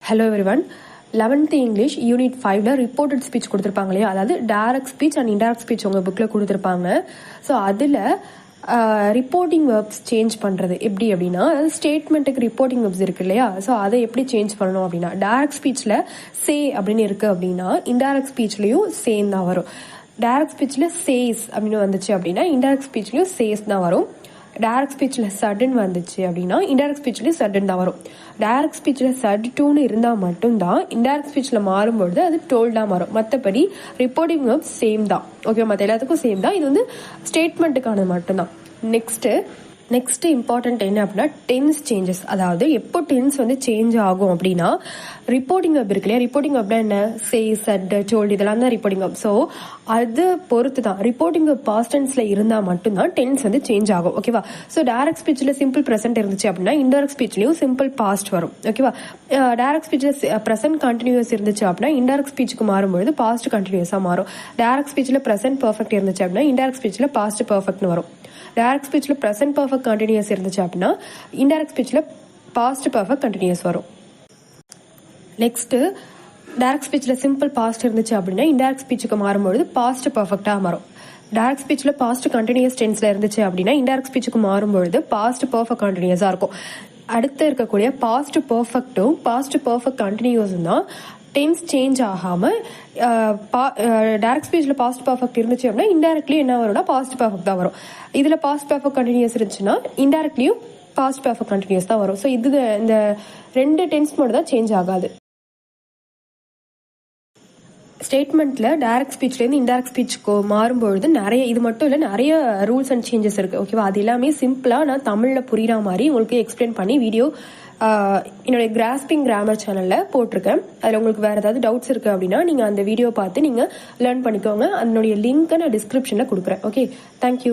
Hello everyone. 11th English unit 5ல reported speech கொடுத்துருப்பாங்க இல்லையா, அதாவது direct speech and indirect speech உங்கள் புக்கில் கொடுத்துருப்பாங்க. ஸோ அதில் ரிப்போர்ட்டிங் வெர்ப்ஸ் சேஞ்ச் பண்ணுறது எப்படி அப்படின்னா, ஸ்டேட்மெண்ட்டுக்கு ரிப்போர்ட்டிங் வெர்ப்ஸ் இருக்கு இல்லையா, ஸோ அதை எப்படி சேஞ்ச் பண்ணணும் அப்படின்னா, டைரக்ட் ஸ்பீச்சில் சே அப்படின்னு இருக்குது அப்படின்னா இன்டைரக்ட் ஸ்பீச்லேயும் சேம் தான் வரும். டைரக்ட் ஸ்பீச்சில் சேஸ் அப்படின்னு வந்துச்சு அப்படின்னா இன்டைரக்ட் ஸ்பீச்லேயும் சேஸ் தான் வரும். டைரக்ட் ஸ்பீச்சில் சடன் வந்துச்சு அப்படின்னா இன்டைரக்ட் ஸ்பீச்லேயும் சடன் தான் வரும். டைரக்ட் ஸ்பீச்சில் சட் டூன்னு இருந்தால் மட்டும்தான் இன்டைரக்ட் ஸ்பீச்சில் மாறும்பொழுது அது டோல்டாக மாறும். மற்றபடி ரிப்போர்ட்டிங் வெர்ப் சேம் தான். ஓகே, மற்ற எல்லாத்துக்கும் சேம் தான். இது வந்து ஸ்டேட்மெண்ட்டுக்கானது மட்டும்தான். நெக்ஸ்ட் இம்பார்ட்டன்ட் என்ன அப்படின்னா டென்ஸ் சேஞ்சஸ். அதாவது எப்போ டென்ஸ் வந்து சேஞ்ச் ஆகும் அப்படின்னா, ரிப்போர்ட்டிங் வெர்ப் இருக்கு இல்லையா, ரிப்போர்ட்டிங் வெர்ப்னா என்ன, சே, சட், டோல்ட், இதெல்லாம் தான் ரிப்போர்ட்டிங் வெர்ப். ஸோ அது பொறுத்து தான் ரிப்போர்ட்டிங் வெர்ப் பாஸ்ட் டென்ஸ்ல இருந்தால் மட்டும்தான் டென்ஸ் வந்து சேஞ்ச் ஆகும். ஓகேவா. ஸோ டைரக்ட் ஸ்பீச்சில் சிம்பிள் ப்ரெசென்ட் இருந்துச்சு அப்படின்னா இன்டைரக்ட் ஸ்பீச்லையும் சிம்பிள் பாஸ்ட் வரும். ஓகேவா. டைரக்ட் ஸ்பீச்சில் ப்ரெசென்ட் கண்டினியூஸ் இருந்துச்சு அப்படின்னா இன்டைரக்ட் ஸ்பீச்சுக்கு மாறும்பொழுது பாஸ்ட் கண்டினியூஸாக மாறும். டைரக்ட் ஸ்பீச்சில் ப்ரெசென்ட் பர்ஃபெக்ட் இருந்துச்சு அப்படின்னா இன்டைரக்ட் ஸ்பீச்சில் பாஸ்ட் பர்ஃபெக்ட்னு வரும். டைரக்ட் ஸ்பீச்சில் ப்ரெசென்ட் பர்ஃபெக்ட் கண்டினியூஸ் இருந்துச்சு அப்படின்னா இன்டைரக்ட் ஸ்பீச்சில் பாஸ்ட் பர்ஃபெக்ட் கண்டினியூஸ் வரும். நெக்ஸ்ட், டைரக்ட் ஸ்பீச்சில் சிம்பிள் பாஸ்ட் இருந்துச்சு அப்படின்னா இன்டைரக்ட் ஸ்பீச்சுக்கு மாறும்பொழுது பாஸ்ட் பர்ஃபெக்டாக மாறும். டைரக்ட் ஸ்பீச்சில் பாஸ்ட் கண்டினியூஸ் டென்ஸில் இருந்துச்சு அப்படின்னா இன்டைரக்ட் ஸ்பீச்சுக்கு மாறும்பொழுது பாஸ்ட் பர்ஃபெக்ட் கண்டினியூஸாக இருக்கும். அடுத்து இருக்கக்கூடிய பாஸ்ட் பர்ஃபெக்டும் பாஸ்ட் பர்ஃபெக்ட் கண்டினியூஸும் தான் டென்ஸ் சேஞ்ச் ஆகாமல் டைரக்ட் ஸ்பீச்சில் பாஸ்ட் பர்ஃபெக்ட் இருந்துச்சு அப்படின்னா இன்டைரக்ட்லி என்ன வரும்னா பாஸ்ட் பர்ஃபெக்ட் தான் வரும். இதில் பாஸ்ட் பர்ஃபெக்ட் கண்டினியூஸ் இருந்துச்சுன்னா இன்டைரக்ட்லியும் பாஸ்ட் பர்ஃபெக்ட் கண்டினியூஸ் தான் வரும். ஸோ இது இந்த ரெண்டு டென்ஸ் மட்டும் தான் சேஞ்ச் ஆகாது. ஸ்டேட்மெண்ட்ல டைரக்ட் ஸ்பீச்லேருந்து இன்டைரக்ட் ஸ்பீச்சுக்கு மாறும்பொழுது நிறைய, இது மட்டும் இல்லை, நிறைய ரூல்ஸ் அண்ட் சேஞ்சஸ் இருக்கு. ஓகேவா. அது எல்லாமே சிம்பிளா நான் தமிழில் புரியுற மாதிரி உங்களுக்கு எக்ஸ்பிளைன் பண்ணி வீடியோ என்னுடைய கிராஸ்பிங் கிராமர் சேனல்ல போட்டிருக்கேன். அதில் உங்களுக்கு வேற ஏதாவது டவுட்ஸ் இருக்கு அப்படின்னா நீங்க அந்த வீடியோ பார்த்து நீங்க லேர்ன் பண்ணிக்கோங்க. அதனுடைய லிங்க் நான் டிஸ்கிரிப்ஷன்ல கொடுக்குறேன். Okay, thank you.